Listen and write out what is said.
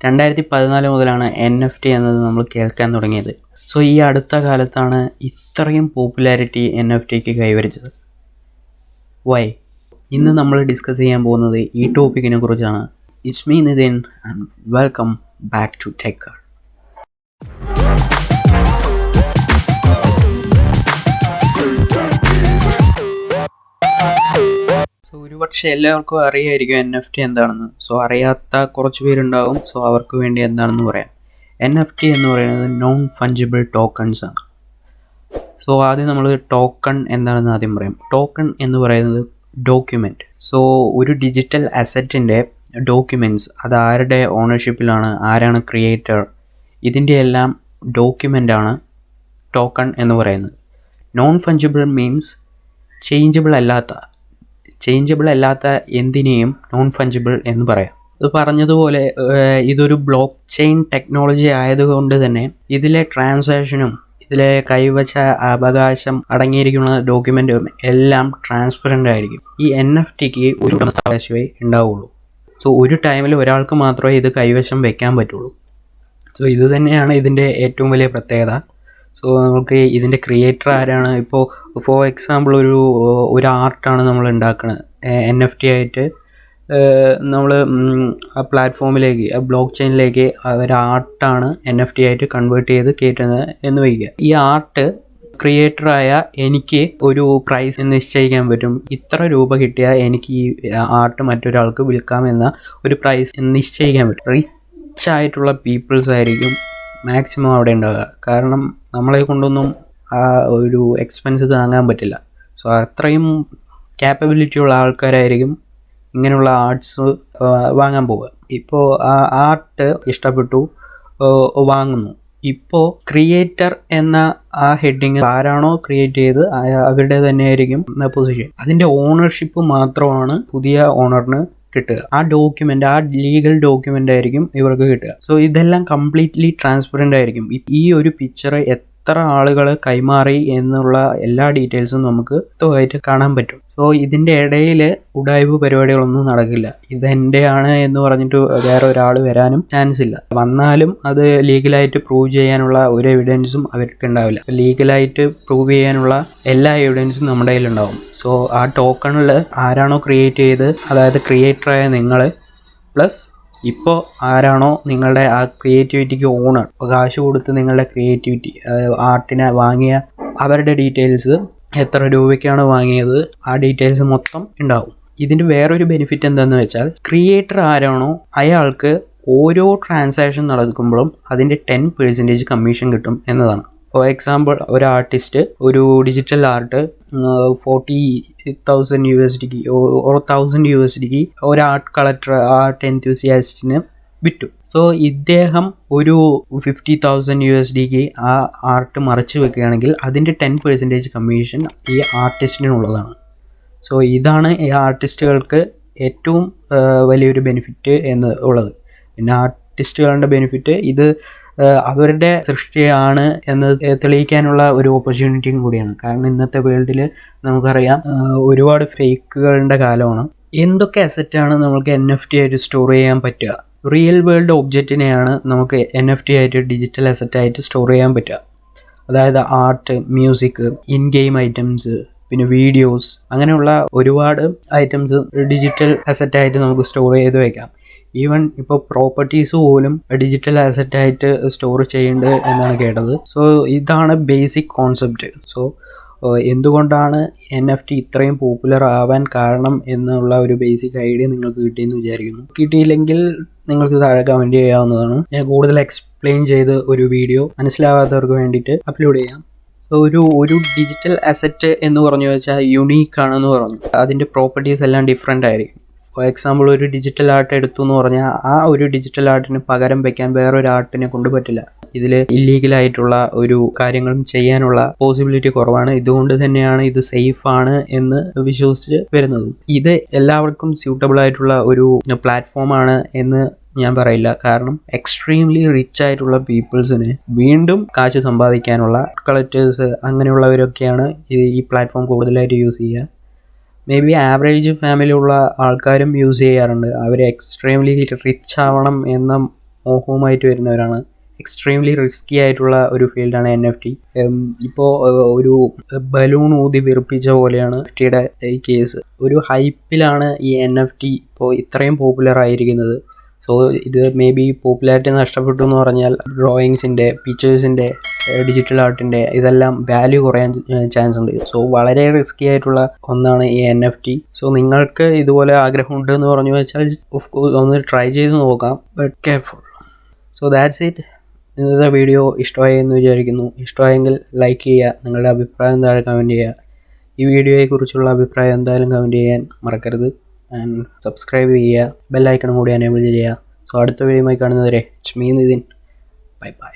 2014 മുതലാണ് NFT എന്നത് നമ്മൾ കേൾക്കാൻ തുടങ്ങിയത്. സോ ഈ അടുത്ത കാലത്താണ് ഇത്രയും പോപ്പുലാരിറ്റി NFTക്ക് കൈവരിച്ചത്. വൈ? ഇന്ന് നമ്മൾ ഡിസ്കസ് ചെയ്യാൻ പോകുന്നത് ഈ ടോപ്പിക്കിനെ കുറിച്ചാണ്. It's me Nithin and welcome back to TEQKER. So ഒരുപക്ഷെ എല്ലാവർക്കും അറിയായിരിക്കും NFT എന്താണെന്ന്. സോ അറിയാത്ത കുറച്ച് പേരുണ്ടാവും. സോ അവർക്ക് വേണ്ടി എന്താണെന്ന് പറയാം. NFT എന്ന് പറയുന്നത് നോൺ ഫഞ്ചിബിൾ ടോക്കൺസ് ആണ്. സോ ആദ്യം നമ്മൾ ടോക്കൺ എന്താണെന്ന് ആദ്യം പറയാം. ടോക്കൺ എന്ന് പറയുന്നത് ഡോക്യുമെൻറ്റ്. സോ ഒരു ഡിജിറ്റൽ അസറ്റിൻ്റെ ഡോക്യുമെൻറ്റ്സ് അത് ആരുടെ ഓണർഷിപ്പിലാണ്, ആരാണ് ക്രിയേറ്റർ, ഇതിൻ്റെ എല്ലാം ഡോക്യുമെൻ്റാണ് ടോക്കൺ എന്ന് പറയുന്നത്. നോൺ ഫഞ്ചിബിൾ മീൻസ് ചേഞ്ചബിൾ അല്ലാത്ത എന്തിനേയും നോൺ ഫഞ്ചിബിൾ എന്ന് പറയാം. ഇത് പറഞ്ഞതുപോലെ ഇതൊരു ബ്ലോക്ക് ചെയിൻ ടെക്നോളജി ആയതുകൊണ്ട് തന്നെ ഇതിലെ ട്രാൻസാക്ഷനും ഇതിലെ കൈവച്ച അവകാശം അടങ്ങിയിരിക്കുന്ന ഡോക്യുമെൻറ്റും എല്ലാം ട്രാൻസ്പെറൻ്റ് ആയിരിക്കും. ഈ NFTക്ക് ഒരു ഉടമസ്ഥാവകാശമേ ഉണ്ടാവുള്ളൂ. സോ ഒരു ടൈമിൽ ഒരാൾക്ക് മാത്രമേ ഇത് കൈവശം വെക്കാൻ പറ്റുള്ളൂ. സോ ഇത് തന്നെയാണ് ഇതിൻ്റെ ഏറ്റവും വലിയ പ്രത്യേകത. സോ നമുക്ക് ഇതിൻ്റെ ക്രിയേറ്റർ ആരാണ്? ഇപ്പോൾ ഫോർ എക്സാമ്പിൾ ഒരു ആർട്ടാണ് നമ്മൾ ഉണ്ടാക്കുന്നത് NFT ആയിട്ട്. നമ്മൾ ആ പ്ലാറ്റ്ഫോമിലേക്ക്, ആ ബ്ലോക്ക് ചെയിനിലേക്ക് ഒരു ആർട്ടാണ് NFT ആയിട്ട് കൺവേർട്ട് ചെയ്ത് കയറ്റുന്നത് എന്ന് വയ്ക്കുക. ഈ ആർട്ട് ക്രിയേറ്ററായ എനിക്ക് ഒരു പ്രൈസ് നിശ്ചയിക്കാൻ പറ്റും. ഇത്ര രൂപ കിട്ടിയാൽ എനിക്ക് ഈ ആർട്ട് മറ്റൊരാൾക്ക് വിൽക്കാമെന്ന ഒരു പ്രൈസ് നിശ്ചയിക്കാൻ പറ്റും. റിച്ച് ആയിട്ടുള്ള പീപ്പിൾസ് ആയിരിക്കും മാക്സിമം അവിടെ ഉണ്ടാവുക. കാരണം നമ്മളെ കൊണ്ടൊന്നും ആ ഒരു എക്സ്പെൻസ് താങ്ങാൻ പറ്റില്ല. സോ അത്രയും ക്യാപ്പബിലിറ്റി ഉള്ള ആൾക്കാരായിരിക്കും ഇങ്ങനെയുള്ള ആർട്സ് വാങ്ങാൻ പോവുക. ഇപ്പോൾ ആ ആർട്ട് ഇഷ്ടപ്പെട്ടു, വാങ്ങുന്നു. ഇപ്പോൾ ക്രിയേറ്റർ എന്ന ആ ഹെഡിങ് ആരാണോ ക്രിയേറ്റ് ചെയ്ത് അവരുടെ തന്നെ ആയിരിക്കും പൊസിഷൻ. അതിൻ്റെ ഓണർഷിപ്പ് മാത്രമാണ് പുതിയ ഓണറിന് കിട്ടുക. ആ ഡോക്യുമെൻ്റ്, ആ ലീഗൽ ഡോക്യുമെൻ്റ് ആയിരിക്കും ഇവർക്ക് കിട്ടുക. സോ ഇതെല്ലാം കംപ്ലീറ്റ്ലി ട്രാൻസ്പെറൻ്റ് ആയിരിക്കും. ഈ ഒരു പിക്ചർ എത്ര ആളുകൾ കൈമാറി എന്നുള്ള എല്ലാ ഡീറ്റെയിൽസും നമുക്ക് വ്യക്തമായിട്ട് കാണാൻ പറ്റും. സോ ഇതിൻ്റെ ഇടയിൽ ഉഡായിപ്പ് പരിപാടികളൊന്നും നടക്കില്ല. ഇതെൻ്റെയാണ് എന്ന് പറഞ്ഞിട്ട് വേറെ ഒരാൾ വരാനും ചാൻസ് ഇല്ല. വന്നാലും അത് ലീഗലായിട്ട് പ്രൂവ് ചെയ്യാനുള്ള ഒരു എവിഡൻസും അവർക്ക് ഉണ്ടാവില്ല. ലീഗലായിട്ട് പ്രൂവ് ചെയ്യാനുള്ള എല്ലാ എവിഡൻസും നമ്മുടെ കയ്യിലുണ്ടാവും. സോ ആ ടോക്കണിൽ ആരാണോ ക്രിയേറ്റ് ചെയ്ത്, അതായത് ക്രിയേറ്ററായ നിങ്ങൾ പ്ലസ് ഇപ്പോൾ ആരാണോ നിങ്ങളുടെ ആ ക്രിയേറ്റിവിറ്റിക്ക് ഓണർ, കാശ് കൊടുത്ത് നിങ്ങളുടെ ക്രിയേറ്റിവിറ്റി ആർട്ടിനെ വാങ്ങിയ അവരുടെ ഡീറ്റെയിൽസ്, എത്ര രൂപയ്ക്കാണ് വാങ്ങിയത്, ആ ഡീറ്റെയിൽസ് മൊത്തം ഉണ്ടാവും. ഇതിൻ്റെ വേറൊരു ബെനിഫിറ്റ് എന്താണെന്ന് വെച്ചാൽ ക്രിയേറ്റർ ആരാണോ അയാൾക്ക് ഓരോ ട്രാൻസാക്ഷൻ നടക്കുമ്പോഴും അതിൻ്റെ 10% കമ്മീഷൻ കിട്ടും എന്നതാണ്. ഫോർ എക്സാമ്പിൾ, ഒരു ആർട്ടിസ്റ്റ് ഒരു ഡിജിറ്റൽ ആർട്ട് 40,000 USDക്ക് or 1000 USDക്ക് ഒരു ആർട്ട് കളക്ടർ, ആർട്ട് എൻതൂസിയാസ്റ്റിന് വിറ്റു. സോ ഇദ്ദേഹം ഒരു 50,000 USDക്ക് ആ ആർട്ട് മറച്ചു വെക്കുകയാണെങ്കിൽ അതിൻ്റെ 10% കമ്മീഷൻ ഈ ആർട്ടിസ്റ്റിനുള്ളതാണ്. സോ ഇതാണ് ഈ ആർട്ടിസ്റ്റുകൾക്ക് ഏറ്റവും വലിയൊരു ബെനിഫിറ്റ് എന്ന് ഉള്ളത്. പിന്നെ ആർട്ടിസ്റ്റുകളുടെ ബെനിഫിറ്റ് ഇത് അവരുടെ സൃഷ്ടിയാണ് എന്ന് തെളിയിക്കാനുള്ള ഒരു ഓപ്പർച്യൂണിറ്റിയും കൂടിയാണ്. കാരണം ഇന്നത്തെ വേൾഡിൽ നമുക്കറിയാം ഒരുപാട് ഫേക്കുകളുടെ കാലമാണ്. എന്തൊക്കെ അസറ്റാണ് നമുക്ക് NFT ആയിട്ട് സ്റ്റോർ ചെയ്യാൻ പറ്റുക? റിയൽ വേൾഡ് ഒബ്ജക്റ്റിനെയാണ് നമുക്ക് NFT ആയിട്ട്, ഡിജിറ്റൽ അസറ്റായിട്ട് സ്റ്റോർ ചെയ്യാൻ പറ്റുക. അതായത് art, music, in game items, പിന്നെ വീഡിയോസ്, അങ്ങനെയുള്ള ഒരുപാട് ഐറ്റംസ് ഡിജിറ്റൽ അസറ്റായിട്ട് നമുക്ക് സ്റ്റോർ ചെയ്ത് വയ്ക്കാം. ഈവൻ ഇപ്പോൾ പ്രോപ്പർട്ടീസ് പോലും ഡിജിറ്റൽ അസറ്റായിട്ട് സ്റ്റോർ ചെയ്യേണ്ടത് എന്നാണ് കേട്ടത്. സോ ഇതാണ് ബേസിക് കോൺസെപ്റ്റ്. സോ എന്തുകൊണ്ടാണ് NFT ഇത്രയും പോപ്പുലർ ആവാൻ കാരണം എന്നുള്ള ഒരു ബേസിക് ഐഡിയ നിങ്ങൾക്ക് കിട്ടിയെന്ന് വിചാരിക്കുന്നു. കിട്ടിയില്ലെങ്കിൽ നിങ്ങൾക്ക് താഴെ കമൻറ്റ് ചെയ്യാവുന്നതാണ്. ഞാൻ കൂടുതൽ എക്സ്പ്ലെയിൻ ചെയ്ത് ഒരു വീഡിയോ മനസ്സിലാവാത്തവർക്ക് വേണ്ടിയിട്ട് അപ്ലോഡ് ചെയ്യാം. ഒരു ഡിജിറ്റൽ അസറ്റ് എന്ന് പറഞ്ഞു വെച്ചാൽ യുണീക്ക് ആണെന്ന് പറഞ്ഞു. അതിൻ്റെ പ്രോപ്പർട്ടീസ് എല്ലാം ഡിഫറെൻ്റ് ആയിരിക്കും. ഫോർ എക്സാമ്പിൾ, ഒരു ഡിജിറ്റൽ ആർട്ട് എടുത്തു എന്ന് പറഞ്ഞാൽ ആ ഒരു ഡിജിറ്റൽ ആർട്ടിന് പകരം വയ്ക്കാൻ വേറൊരു ആർട്ടിനെ കൊണ്ട് പറ്റില്ല. ഇതിൽ ഇല്ലീഗലായിട്ടുള്ള ഒരു കാര്യങ്ങളും ചെയ്യാനുള്ള പോസിബിലിറ്റി കുറവാണ്. ഇതുകൊണ്ട് തന്നെയാണ് ഇത് സേഫ് ആണ് എന്ന് വിശ്വസിച്ച് വരുന്നത്. ഇത് എല്ലാവർക്കും സ്യൂട്ടബിൾ ആയിട്ടുള്ള ഒരു പ്ലാറ്റ്ഫോമാണ് എന്ന് ഞാൻ പറയില്ല. കാരണം എക്സ്ട്രീംലി റിച്ച് ആയിട്ടുള്ള പീപ്പിൾസിന് വീണ്ടും കാശ് സമ്പാദിക്കാനുള്ള കളക്ടേഴ്സ് അങ്ങനെയുള്ളവരൊക്കെയാണ് ഈ പ്ലാറ്റ്ഫോം കൂടുതലായിട്ട് യൂസ് ചെയ്യുക. മേ ബി ആവറേജ് ഫാമിലി ഉള്ള ആൾക്കാരും യൂസ് ചെയ്യാറുണ്ട്. അവർ എക്സ്ട്രീംലി റിച്ച് ആവണം എന്ന മോഹവുമായിട്ട് വരുന്നവരാണ്. എക്സ്ട്രീംലി റിസ്കി ആയിട്ടുള്ള ഒരു ഫീൽഡാണ് NFT. ഇപ്പോൾ ഒരു ബലൂൺ ഊതി വീർപ്പിച്ച പോലെയാണ് NFTയുടെ ഈ കേസ്. ഒരു ഹൈപ്പിലാണ് ഈ NFT ഇപ്പോൾ ഇത്രയും പോപ്പുലർ ആയിരിക്കുന്നത്. സോ ഇത് മേ ബി പോപ്പുലാരിറ്റി നഷ്ടപ്പെട്ടു എന്ന് പറഞ്ഞാൽ ഡ്രോയിങ്സിൻ്റെ, പിക്ചേഴ്സിൻ്റെ, ഡിജിറ്റൽ ആർട്ടിൻ്റെ ഇതെല്ലാം വാല്യൂ കുറയാൻ ചാൻസ് ഉണ്ട്. സോ വളരെ റിസ്കി ആയിട്ടുള്ള ഒന്നാണ് ഈ NFT. സോ നിങ്ങൾക്ക് ഇതുപോലെ ആഗ്രഹമുണ്ട് എന്ന് പറഞ്ഞു വെച്ചാൽ ഓഫ് കോഴ്സ് ഒന്ന് ട്രൈ ചെയ്ത് നോക്കാം, but careful. So that's it. ഇന്നത്തെ വീഡിയോ ഇഷ്ടമായി എന്ന് വിചാരിക്കുന്നു. ഇഷ്ടമായെങ്കിൽ ലൈക്ക് ചെയ്യുക, നിങ്ങളുടെ അഭിപ്രായം താഴെ കമൻറ്റ് ചെയ്യുക. ഈ വീഡിയോയെക്കുറിച്ചുള്ള അഭിപ്രായം എന്തായാലും കമൻറ്റ് ചെയ്യാൻ മറക്കരുത്. ആൻഡ് സബ്സ്ക്രൈബ് ചെയ്യുക, ബെല്ലൈക്കണും കൂടി എനേബിൾ ചെയ്യുക. സോ അടുത്ത വീഡിയോയുമായി കാണുന്നവരെ it's me Nithin. Bye by.